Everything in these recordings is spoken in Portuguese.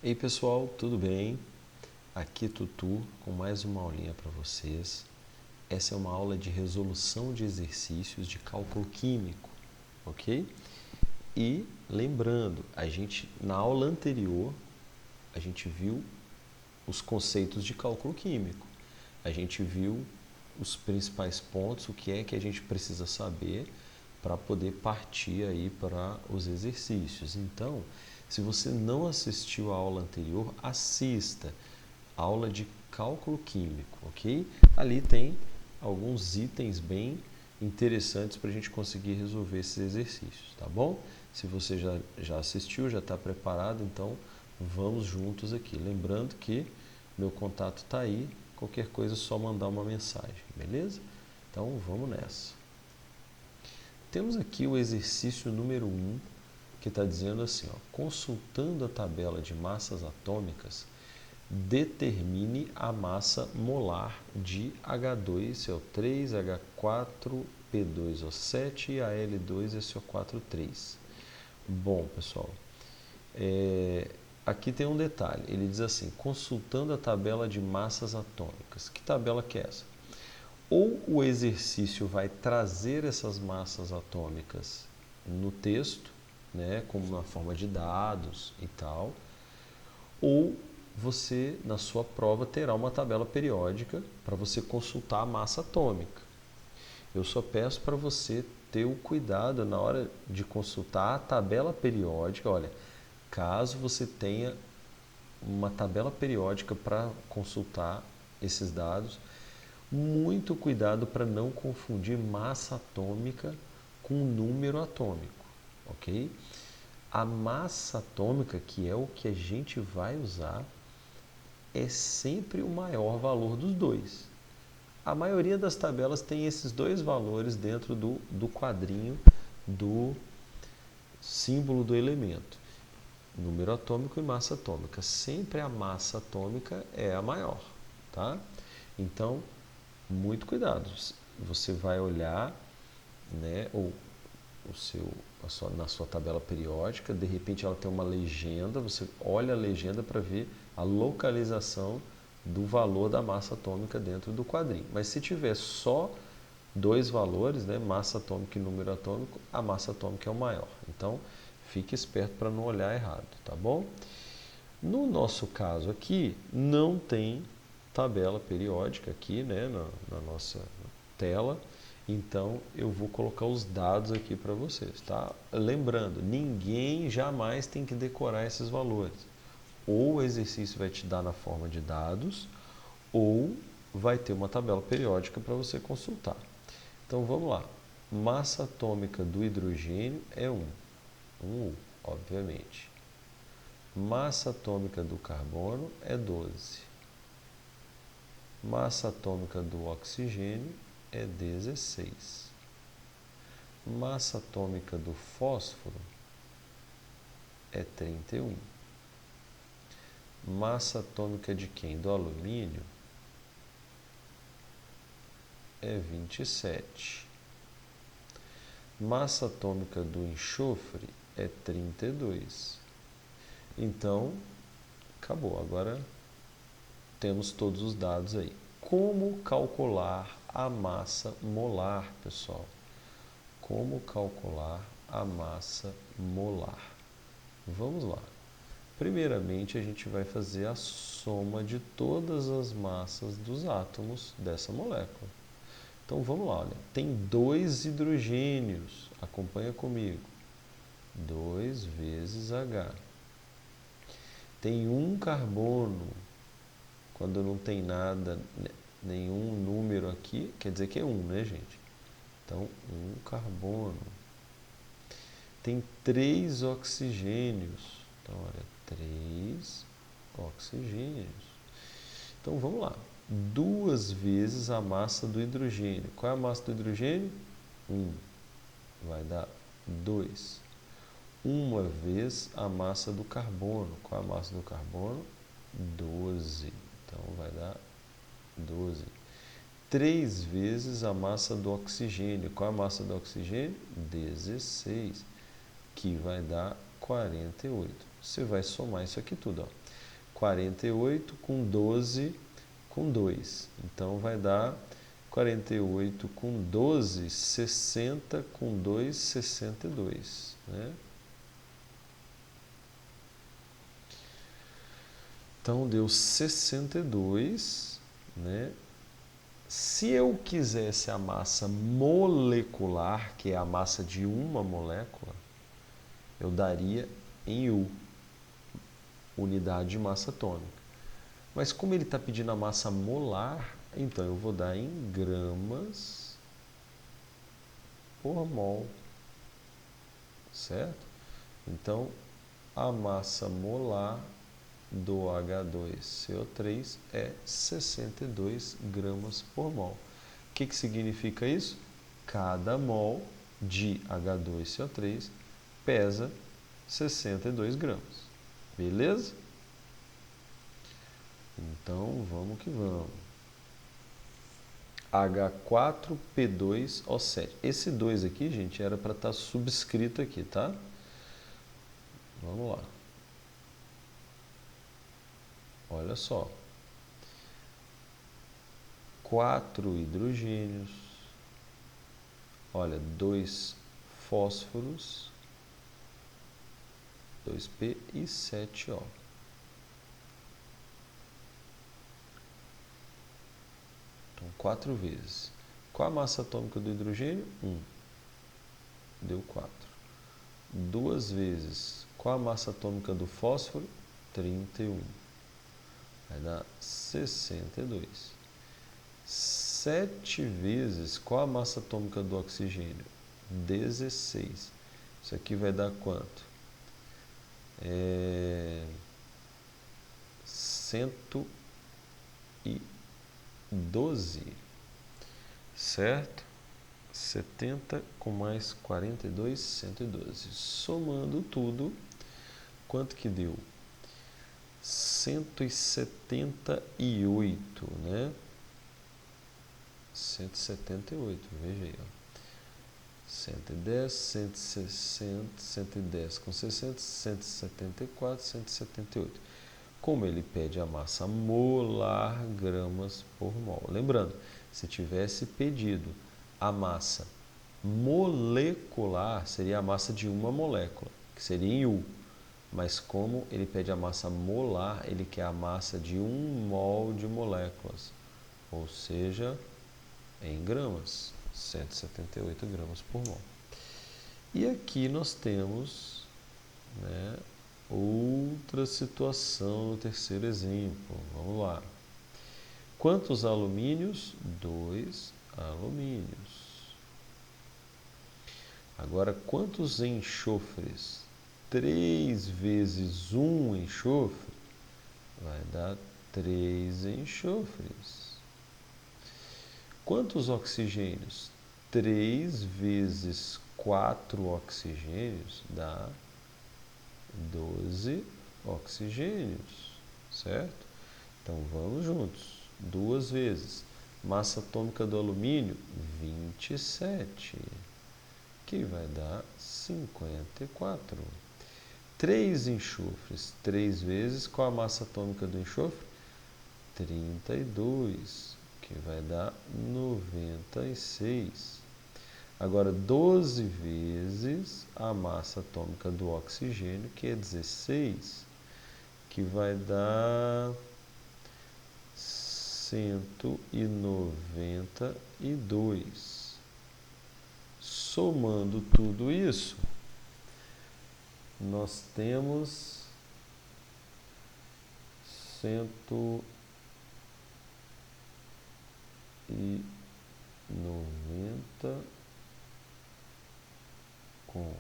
Ei pessoal, tudo bem? Aqui Tutu com mais uma aulinha para vocês. Essa é uma aula de resolução de exercícios de cálculo químico, ok? E lembrando, na aula anterior a gente viu os conceitos de cálculo químico. A gente viu os principais pontos, o que é que a gente precisa saber para poder partir aí para os exercícios. Então, se você não assistiu a aula anterior, assista a aula de cálculo químico, ok? Ali tem alguns itens bem interessantes para a gente conseguir resolver esses exercícios, tá bom? Se você já assistiu, já está preparado, então vamos juntos aqui. Lembrando que meu contato está aí, qualquer coisa é só mandar uma mensagem, beleza? Então vamos nessa. Temos aqui o exercício número 1, que está dizendo assim, ó, consultando a tabela de massas atômicas, determine a massa molar de H2CO3, H4P2O7 e Al2SO4,3. Bom, pessoal, aqui tem um detalhe. Ele diz assim, consultando a tabela de massas atômicas. Que tabela que é essa? Ou o exercício vai trazer essas massas atômicas no texto, né, como na forma de dados e tal, ou você, na sua prova, terá uma tabela periódica para você consultar a massa atômica. Eu só peço para você ter o cuidado na hora de consultar a tabela periódica. Olha, caso você tenha uma tabela periódica para consultar esses dados, muito cuidado para não confundir massa atômica com número atômico, ok? A massa atômica, que é o que a gente vai usar, é sempre o maior valor dos dois. A maioria das tabelas tem esses dois valores dentro do quadrinho do símbolo do elemento. Número atômico e massa atômica. Sempre a massa atômica é a maior, tá? Então, muito cuidado. Você vai olhar, né, na sua tabela periódica, de repente ela tem uma legenda, você olha a legenda para ver a localização do valor da massa atômica dentro do quadrinho. Mas se tiver só dois valores, né, massa atômica e número atômico, a massa atômica é o maior. Então, fique esperto para não olhar errado, tá bom? No nosso caso aqui, não tem tabela periódica aqui, né, na nossa tela. Então, eu vou colocar os dados aqui para vocês, tá? Lembrando, ninguém jamais tem que decorar esses valores. Ou o exercício vai te dar na forma de dados, ou vai ter uma tabela periódica para você consultar. Então, vamos lá. Massa atômica do hidrogênio é 1. 1U, obviamente. Massa atômica do carbono é 12. Massa atômica do oxigênio é 16. Massa atômica do fósforo é 31. Massa atômica de quem? Do alumínio é 27. Massa atômica do enxofre é 32. Então, acabou. Agora temos todos os dados aí. Como calcular a massa molar, pessoal? Como calcular a massa molar? Vamos lá. Primeiramente, a gente vai fazer a soma de todas as massas dos átomos dessa molécula. Então, vamos lá. Olha. Tem 2 hidrogênios. Acompanha comigo. 2 vezes H. Tem 1 carbono. Quando não tem nada, nenhum número aqui, quer dizer que é 1, né, gente? Então, 1 carbono. Tem 3 oxigênios. Então, olha, 3 oxigênios. Então, vamos lá. 2 vezes a massa do hidrogênio. Qual é a massa do hidrogênio? 1. Vai dar 2. 1 vez a massa do carbono. Qual é a massa do carbono? 12. Então, vai dar 12. 3 vezes a massa do oxigênio. Qual é a massa do oxigênio? 16, que vai dar 48. Você vai somar isso aqui tudo. Ó. 48 com 12 com 2. Então, vai dar 48 com 12, 60 com 2, 62, né? Então, deu 62, né? Se eu quisesse a massa molecular, que é a massa de uma molécula, eu daria em U, unidade de massa atômica. Mas como ele está pedindo a massa molar, então eu vou dar em gramas por mol, certo? Então, a massa molar do H2CO3 é 62 gramas por mol. O que significa isso? Cada mol de H2CO3 pesa 62 gramas. Beleza? Então, vamos que vamos. H4P2O7. Esse 2 aqui, gente, era para estar subscrito aqui, tá? Vamos lá. Olha só. 4 hidrogênios. Olha, 2 fósforos. 2P e 7O. Então, 4 vezes. Qual a massa atômica do hidrogênio? 1. Deu 4. 2 vezes. Qual a massa atômica do fósforo? 31. Vai dar 62. 7 vezes. Qual a massa atômica do oxigênio? 16. Isso aqui vai dar quanto? 112. Certo? 70 com mais 42, 112. Somando tudo, quanto que deu? 178, né? 178, veja aí, ó. 110, 160, 110 com 60, 174, 178. Como ele pede a massa molar gramas por mol. Lembrando, se tivesse pedido a massa molecular, seria a massa de uma molécula, que seria em U. Mas como ele pede a massa molar, ele quer a massa de 1 mol de moléculas, ou seja, em gramas, 178 gramas por mol. E aqui nós temos, né, outra situação no terceiro exemplo. Vamos lá. Quantos alumínios? 2 alumínios. Agora, quantos enxofres? 3 vezes 1 enxofre vai dar 3 enxofres. Quantos oxigênios? 3 vezes 4 oxigênios dá 12 oxigênios, certo? Então, vamos juntos. 2 vezes. Massa atômica do alumínio, 27, que vai dar 54. 3 enxofres. 3 vezes, qual a massa atômica do enxofre? 32, que vai dar 96. Agora, 12 vezes a massa atômica do oxigênio, que é 16, que vai dar 192. Somando tudo isso, nós temos 190 com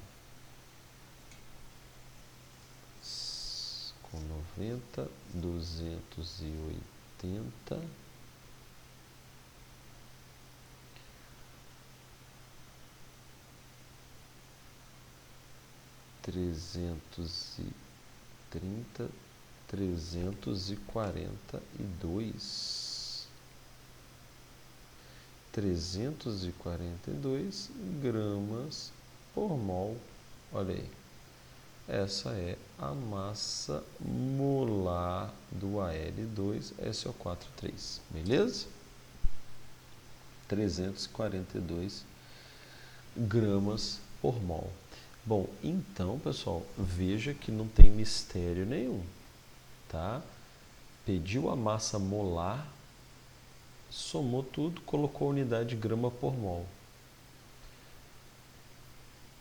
90, 280, 330, 342. 342 gramas por mol. Olha aí. Essa é a massa molar do Al2SO4,3, beleza? 342 gramas por mol. Bom, então, pessoal, veja que não tem mistério nenhum, tá? Pediu a massa molar, somou tudo, colocou a unidade de grama por mol.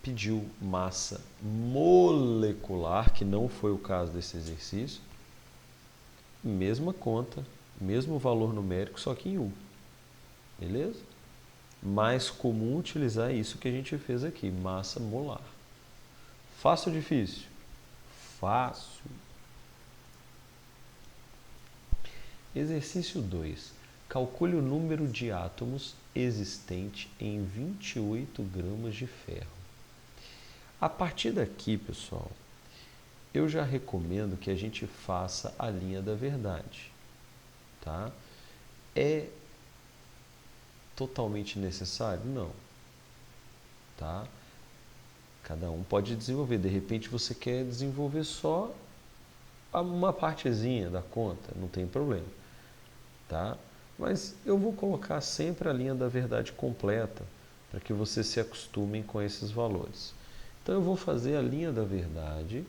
Pediu massa molecular, que não foi o caso desse exercício, mesma conta, mesmo valor numérico, só que em U. Beleza? Mais comum utilizar isso que a gente fez aqui, massa molar. Fácil ou difícil? Fácil. Exercício 2. Calcule o número de átomos existente em 28 gramas de ferro. A partir daqui, pessoal, eu já recomendo que a gente faça a linha da verdade, tá? É totalmente necessário? Não, tá? Cada um pode desenvolver. De repente você quer desenvolver só uma partezinha da conta, não tem problema, tá? Mas eu vou colocar sempre a linha da verdade completa para que vocês se acostumem com esses valores. Então eu vou fazer a linha da verdade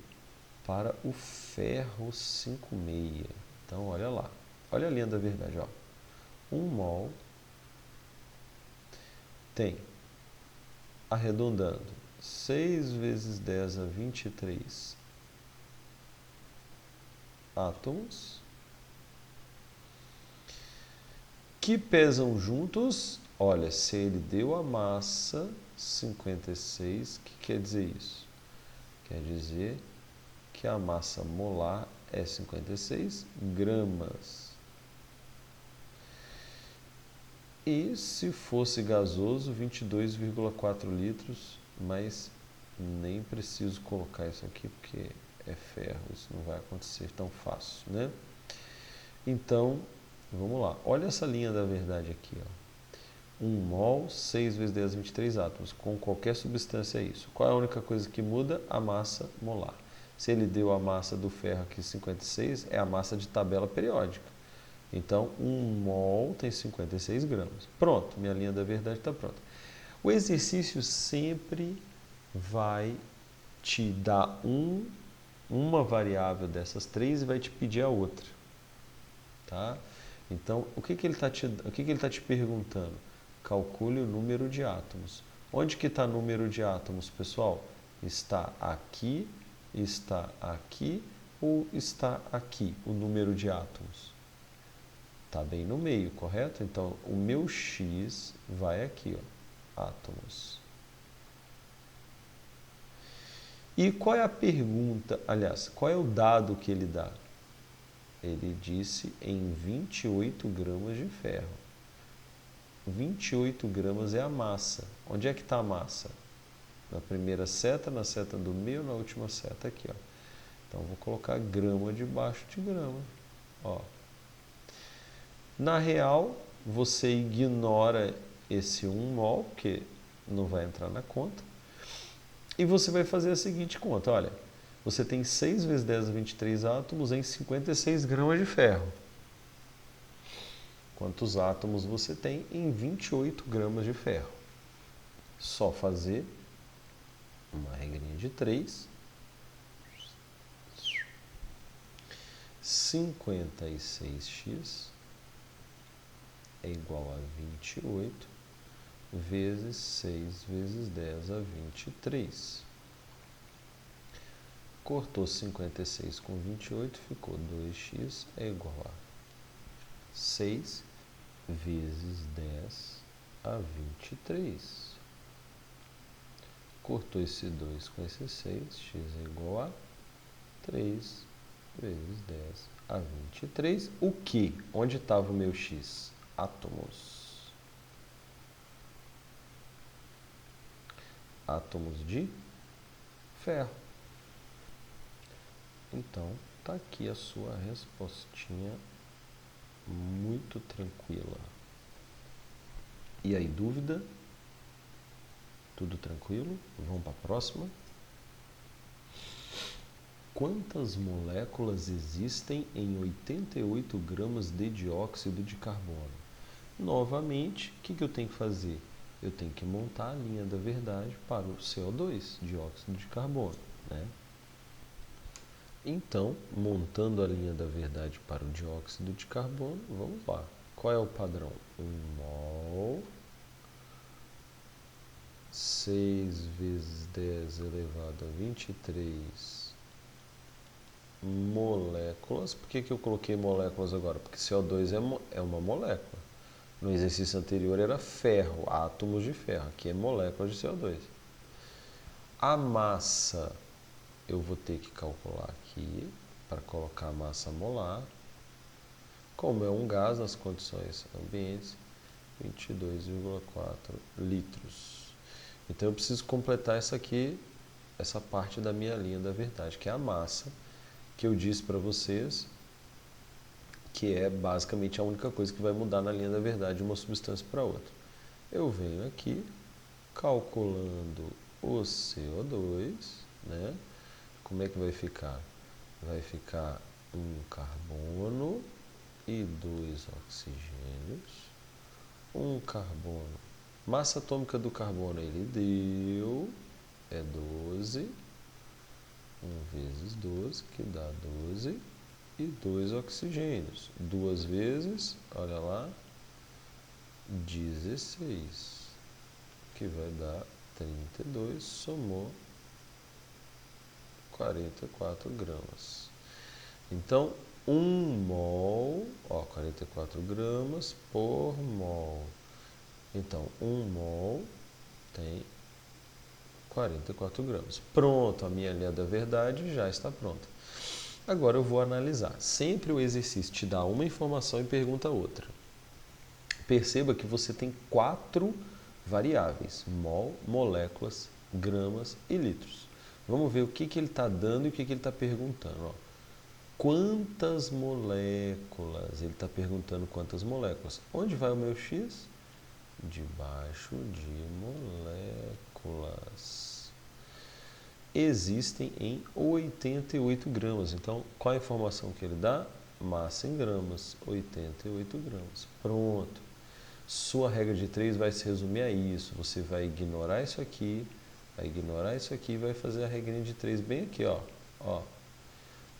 para o ferro 5,6. Então olha lá, olha a linha da verdade, ó. 1 mol tem, arredondando, 6 vezes 10 a 23 átomos que pesam juntos. Olha, se ele deu a massa 56, o que quer dizer isso? Quer dizer que a massa molar é 56 gramas. E se fosse gasoso, 22,4 litros, mas nem preciso colocar isso aqui porque é ferro, isso não vai acontecer tão fácil, né? Então, vamos lá. Olha essa linha da verdade aqui, ó. 1 mol, 6 vezes 10 a 23 átomos. Com qualquer substância é isso. Qual é a única coisa que muda? A massa molar. Se ele deu a massa do ferro aqui 56, é a massa de tabela periódica. Então, 1 mol tem 56 gramas. Pronto, minha linha da verdade está pronta. O exercício sempre vai te dar uma variável dessas três e vai te pedir a outra. Tá? Então, o que ele está te perguntando? Calcule o número de átomos. Onde que está o número de átomos, pessoal? Está aqui ou está aqui o número de átomos? Está bem no meio, correto? Então, o meu X vai aqui, ó, átomos. E qual é a pergunta, aliás, qual é o dado que ele dá? Ele disse em 28 gramas de ferro. 28 gramas é a massa. Onde é que está a massa? Na primeira seta, na seta do meio, na última seta aqui, ó. Então, vou colocar grama debaixo de grama, ó. Na real, você ignora esse 1 mol, que não vai entrar na conta, e você vai fazer a seguinte conta, olha, você tem 6 vezes 10 a 23 átomos em 56 gramas de ferro. Quantos átomos você tem em 28 gramas de ferro? Só fazer uma regrinha de 3. 56x é igual a 28 vezes 6 vezes 10 a 23. Cortou 56 com 28, ficou 2x é igual a 6 vezes 10 a 23. Cortou esse 2 com esse 6, x é igual a 3 vezes 10 a 23. O que? Onde estava o meu x? Átomos. Átomos de ferro. Então, está aqui a sua respostinha muito tranquila. E aí, dúvida? Tudo tranquilo? Vamos para a próxima? Quantas moléculas existem em 88 gramas de dióxido de carbono? Novamente, o que eu tenho que fazer? Eu tenho que montar a linha da verdade para o CO2, dióxido de carbono, né? Então, montando a linha da verdade para o dióxido de carbono, vamos lá. Qual é o padrão? 1 mol, 6 vezes 10 elevado a 23 moléculas. Por que eu coloquei moléculas agora? Porque CO2 é uma molécula. No exercício anterior era ferro, átomos de ferro. Aqui é moléculas de CO2. A massa, eu vou ter que calcular aqui para colocar a massa molar. Como é um gás nas condições ambientes, 22,4 litros. Então eu preciso completar essa parte da minha linha da verdade, que é a massa, que eu disse para vocês que é basicamente a única coisa que vai mudar na linha da verdade de uma substância para outra. Eu venho aqui calculando o CO2, né? Como é que vai ficar? Vai ficar 1 carbono e 2 oxigênios. 1 carbono. Massa atômica do carbono ele deu, é 12. 1 vezes 12, que dá 12. E 2 oxigênios. 2 vezes, olha lá, 16. Que vai dar 32, somou 44 gramas. Então, 1 mol, 44 gramas por mol. Então, 1 mol tem 44 gramas. Pronto, a minha linha da verdade já está pronta. Agora eu vou analisar. Sempre o exercício te dá uma informação e pergunta outra. Perceba que você tem 4 variáveis: mol, moléculas, gramas e litros. Vamos ver o que ele está dando e o que ele está perguntando. Quantas moléculas? Ele está perguntando quantas moléculas. Onde vai o meu X? Debaixo de moléculas. Existem em 88 gramas. Então, qual a informação que ele dá? Massa em gramas, 88 gramas. Pronto. Sua regra de 3 vai se resumir a isso. Você vai ignorar isso aqui, e vai fazer a regrinha de 3 bem aqui, ó.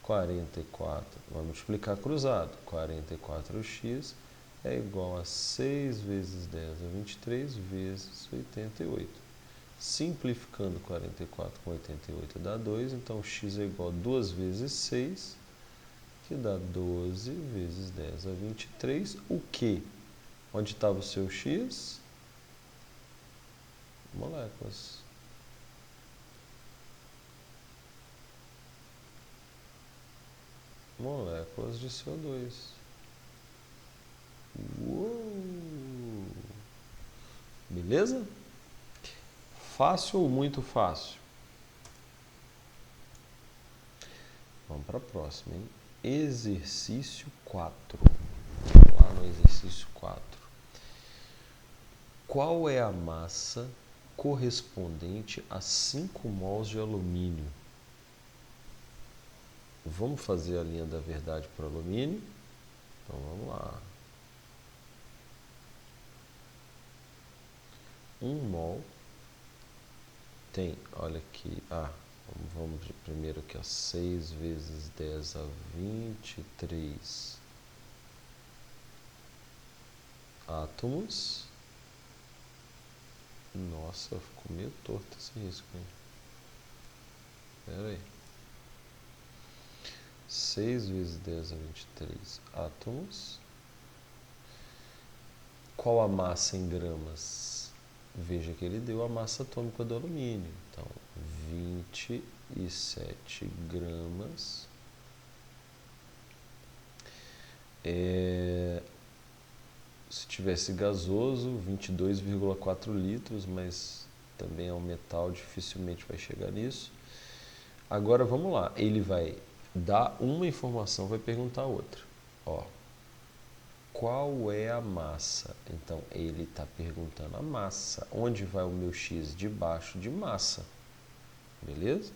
44, vamos multiplicar cruzado. 44x é igual a 6 vezes 10 a 23 vezes 88. Simplificando 44 com 88 dá 2, então x é igual a 2 vezes 6, que dá 12 vezes 10 a 23. O que? Onde estava o seu x? Moléculas. Moléculas de CO2. Uou! Beleza? Fácil ou muito fácil? Vamos para a próxima, hein? Exercício 4. Vamos lá no exercício 4. Qual é a massa correspondente a 5 mols de alumínio? Vamos fazer a linha da verdade para o alumínio? Então vamos lá. 1 mol tem, olha aqui, vamos primeiro aqui, 6 vezes 10 a 23 átomos. Nossa, ficou meio torto esse risco, hein? Espera aí. 6 vezes 10 a 23 átomos. Qual a massa em gramas? Veja que ele deu a massa atômica do alumínio. Então, 27 gramas. Se tivesse gasoso, 22,4 litros, mas também é um metal, dificilmente vai chegar nisso. Agora vamos lá, ele vai dar uma informação, vai perguntar outra. Qual é a massa? Então ele está perguntando a massa. Onde vai o meu X? Debaixo de massa. Beleza?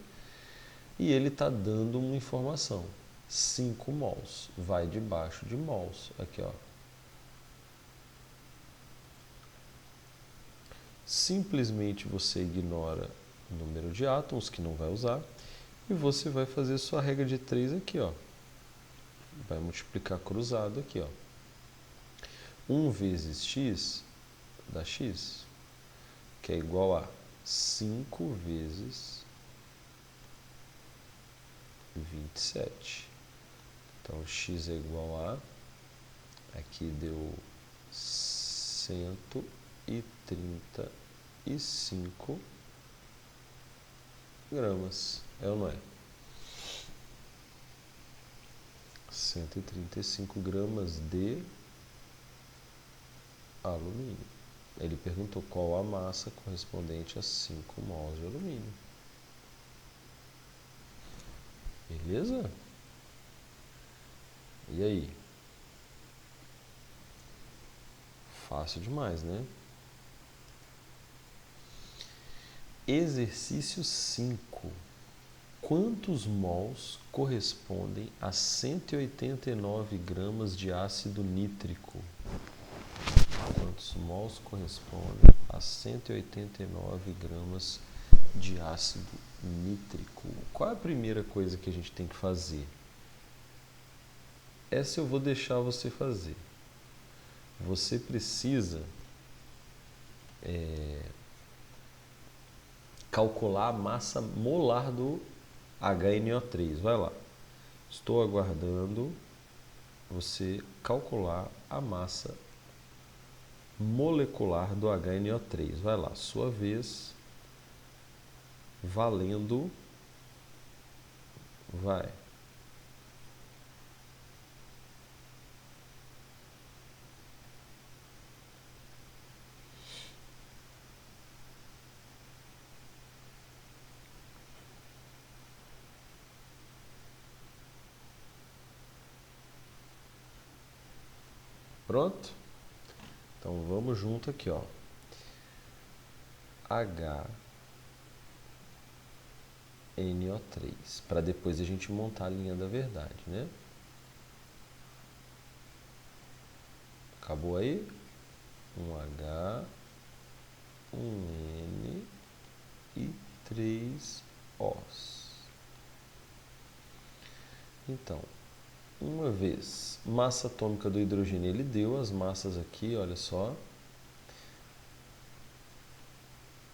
E ele está dando uma informação. 5 mols. Vai debaixo de mols. Aqui, ó. Simplesmente você ignora o número de átomos, que não vai usar, e você vai fazer sua regra de 3 aqui, ó. Vai multiplicar cruzado aqui, ó. 1 vezes x dá x, que é igual a 5 vezes 27. Então, x é igual a, aqui deu 135 gramas. É ou não é? 135 gramas de alumínio. Ele perguntou qual a massa correspondente a 5 mols de alumínio. Beleza? E aí? Fácil demais, né? Exercício 5. Quantos mols correspondem a 189 gramas de ácido nítrico? Quantos mols correspondem a 189 gramas de ácido nítrico? Qual é a primeira coisa que a gente tem que fazer? Essa eu vou deixar você fazer. Você precisa calcular a massa molar do HNO3. Vai lá. Estou aguardando você calcular a massa molecular do HNO3. Vai lá, sua vez. Valendo. Vai. Pronto? Então vamos junto aqui, ó. HNO3, para depois a gente montar a linha da verdade, né? Acabou aí? Um H, um N e 3 Os. Então, uma vez, massa atômica do hidrogênio, ele deu as massas aqui, olha só,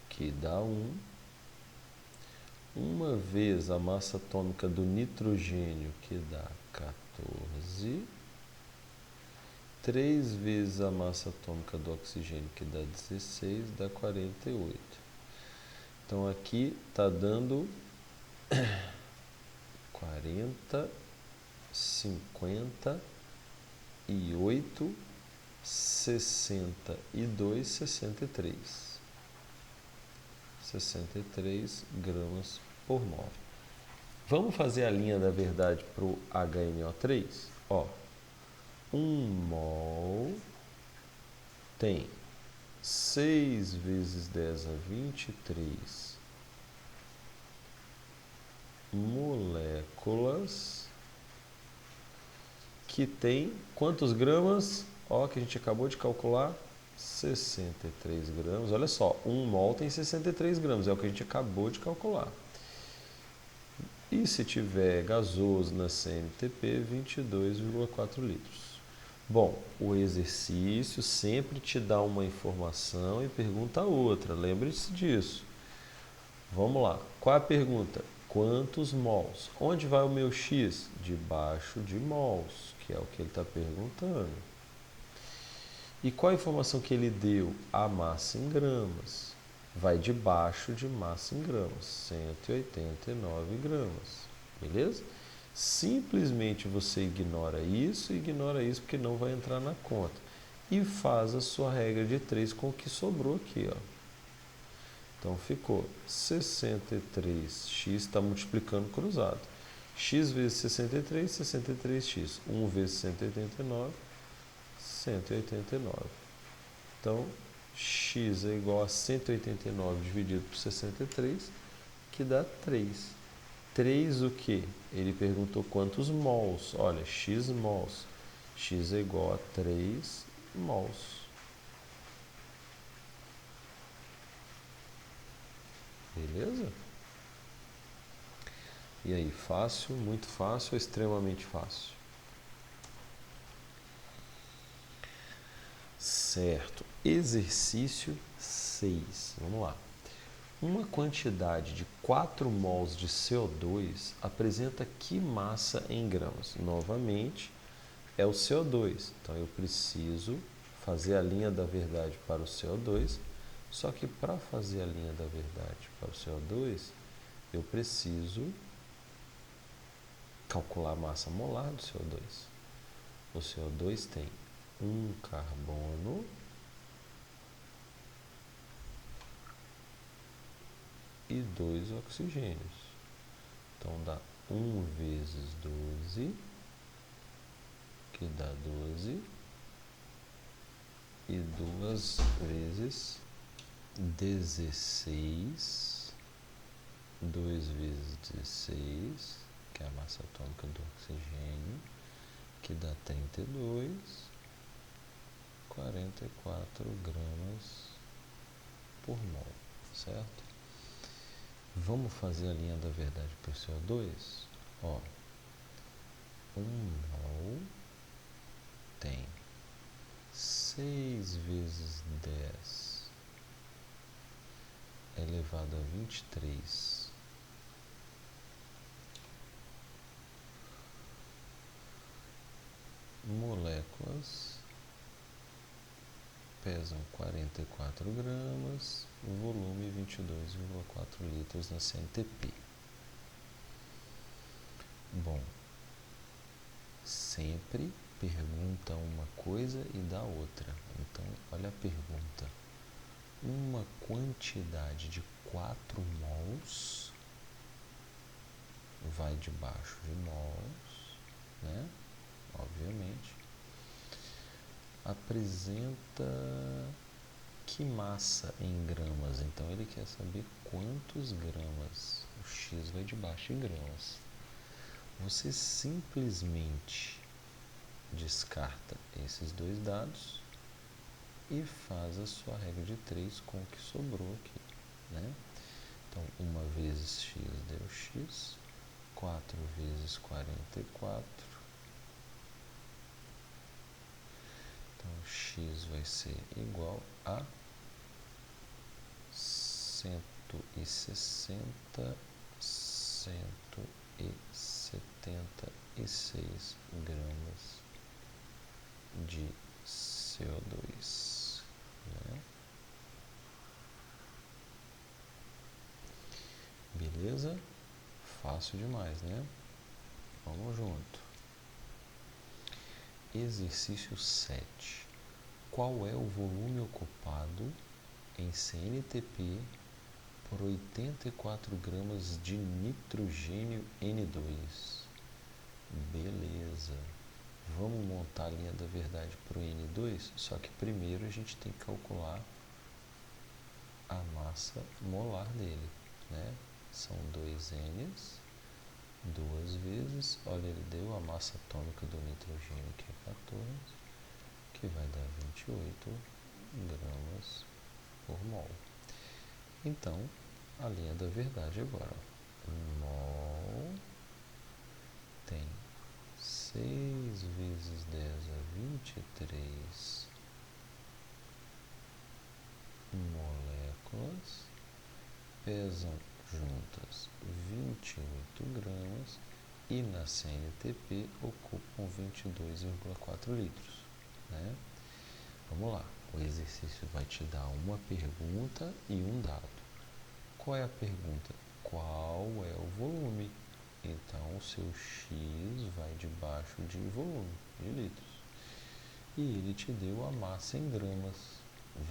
que dá 1. Uma vez a massa atômica do nitrogênio, que dá 14. 3 vezes a massa atômica do oxigênio, que dá 16, dá 48. Então aqui está dando 40, 58, 62, 63. 63 gramas por mol. Vamos fazer a linha da verdade para o HNO3? Ó, 1 mol tem 6 vezes 10 a 23 moléculas que tem quantos gramas? Ó, que a gente acabou de calcular, 63 gramas. Olha só, 1 mol tem 63 gramas, é o que a gente acabou de calcular. E se tiver gasoso na CNTP, 22,4 litros. Bom, o exercício sempre te dá uma informação e pergunta outra, lembre-se disso. Vamos lá, qual é a pergunta? Quantos mols? Onde vai o meu X? Debaixo de mols, que é o que ele está perguntando. E qual a informação que ele deu? A massa em gramas. Vai debaixo de massa em gramas, 189 gramas, beleza? Simplesmente você ignora isso porque não vai entrar na conta. E faz a sua regra de 3 com o que sobrou aqui, ó. Então ficou 63x, está multiplicando cruzado. X vezes 63, 63x. 1 vezes 189, 189. Então, x é igual a 189 dividido por 63, que dá 3. 3 o quê? Ele perguntou quantos mols. Olha, x mols. X é igual a 3 mols. Beleza? E aí, fácil, muito fácil ou extremamente fácil? Certo. Exercício 6. Vamos lá. Uma quantidade de 4 mols de CO2 apresenta que massa em gramas? Novamente, é o CO2. Então, eu preciso fazer a linha da verdade para o CO2. Só que para fazer a linha da verdade para o CO2, eu preciso calcular a massa molar do CO2. O CO2 tem um carbono e 2 oxigênios. Então dá 1 vezes 12, que dá 12, e 2 vezes 16, 2 vezes 16, que é a massa atômica do oxigênio, que dá 32, 44 gramas por mol, certo? Vamos fazer a linha da verdade para o CO2? Ó, 1 mol tem 6 vezes 10 elevado a 23 moléculas, pesam 44 gramas, volume 22,4 litros na CNTP. Bom, sempre pergunta uma coisa e dá outra. Então, olha a pergunta. Uma quantidade de 4 mols vai debaixo de mols, né? Obviamente. Apresenta que massa em gramas? Então, ele quer saber quantos gramas. O X vai debaixo de gramas. Você simplesmente descarta esses dois dados e faz a sua regra de 3 com o que sobrou aqui, né? Então, 1 vezes x deu x, 4 vezes 44. Então, x vai ser igual a 176 gramas de CO2, né? Beleza? Fácil demais, né? Vamos junto. Exercício 7. Qual é o volume ocupado em CNTP por 84 gramas de nitrogênio N2? Beleza. Vamos montar a linha da verdade para o N2, só que primeiro a gente tem que calcular a massa molar dele, né? São 2 N's, 2 vezes, olha, ele deu a massa atômica do nitrogênio, que é 14, que vai dar 28 gramas por mol. Então, a linha da verdade agora, ó. Mol tem 6 vezes 10 a 23 moléculas, pesam juntas 28 gramas e na CNTP ocupam 22,4 litros, né? Vamos lá, o exercício vai te dar uma pergunta e um dado. Qual é a pergunta? Qual é o volume? Então, o seu X vai debaixo de volume, de litros. E ele te deu a massa em gramas.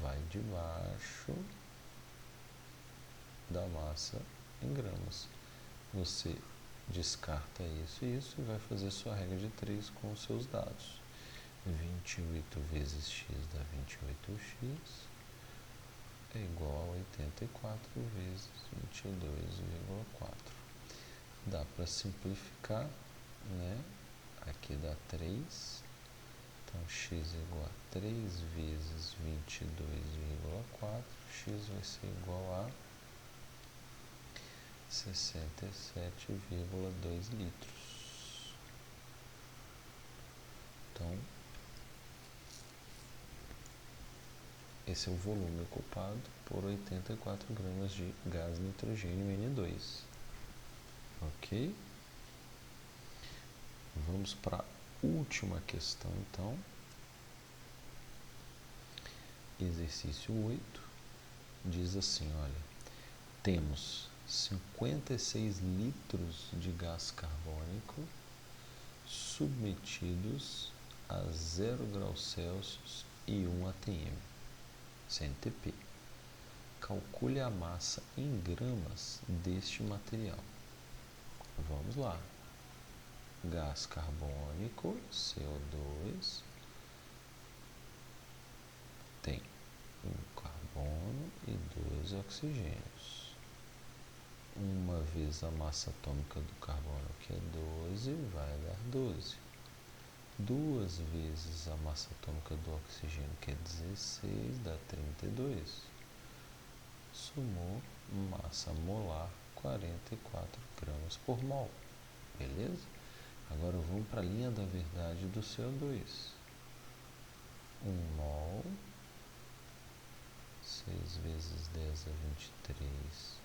Vai debaixo da massa em gramas. Você descarta isso e isso e vai fazer sua regra de 3 com os seus dados. 28 vezes x dá 28x é igual a 84 vezes 22,4. Dá para simplificar, né? Aqui dá 3. Então, x igual a 3 vezes 22,4. X vai ser igual a 67,2 litros. Então, esse é o volume ocupado por 84 gramas de gás nitrogênio N2. Ok? Vamos para a última questão, então. Exercício 8. Diz assim, olha, temos 56 litros de gás carbônico submetidos a 0 graus Celsius e 1 atm, CNTP. Calcule a massa em gramas deste material. Vamos lá. Gás carbônico, CO2, tem um carbono e 2 oxigênios. Uma vez a massa atômica do carbono, que é 12, vai dar 12. Duas vezes a massa atômica do oxigênio, que é 16, dá 32. Sumou massa molar 44 gramas por mol. Beleza? Agora vamos para a linha da verdade do CO2. 1 mol, 6 vezes 10 é 23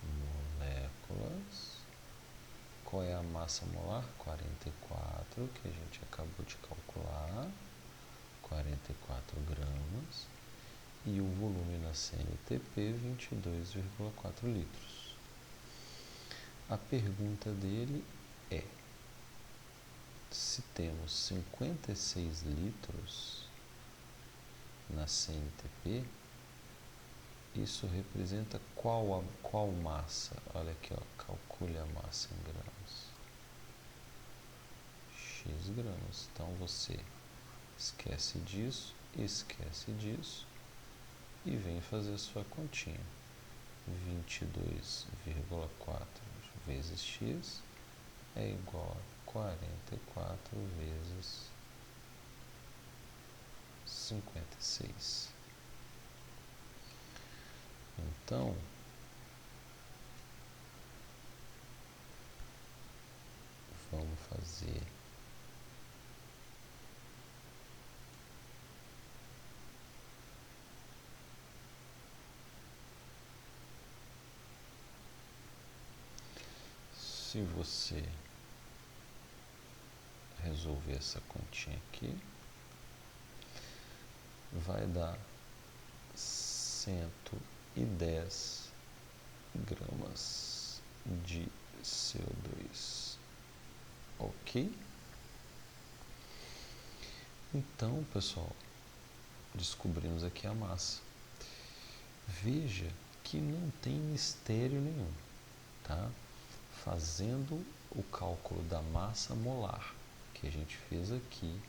moléculas. Qual é a massa molar? 44, que a gente acabou de calcular. 44 gramas. E o volume na CNTP, 22,4 litros. A pergunta dele é: se temos 56 litros na CNTP, isso representa qual massa? Olha aqui, ó, calcule a massa em gramas. X gramas. Então você esquece disso e vem fazer a sua continha. 22,4 vezes x é igual a 44 vezes 56. Então, vamos fazer se você resolver essa continha aqui, vai dar 110 gramas de CO2. Ok? Então, pessoal, descobrimos aqui a massa. Veja que não tem mistério nenhum, tá? Fazendo o cálculo da massa molar que a gente fez aqui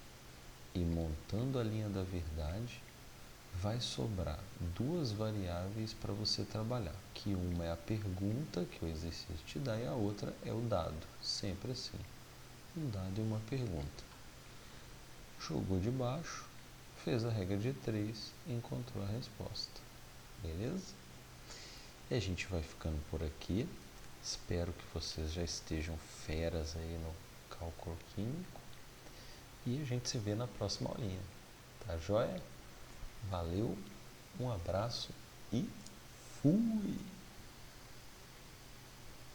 e montando a linha da verdade, vai sobrar duas variáveis para você trabalhar, que uma é a pergunta que o exercício te dá e a outra é o dado, sempre assim, um dado e uma pergunta. Jogou de baixo, fez a regra de 3 e encontrou a resposta, beleza? E a gente vai ficando por aqui, espero que vocês já estejam feras aí no cálculo químico e a gente se vê na próxima aulinha, tá joia? Valeu, um abraço e fui!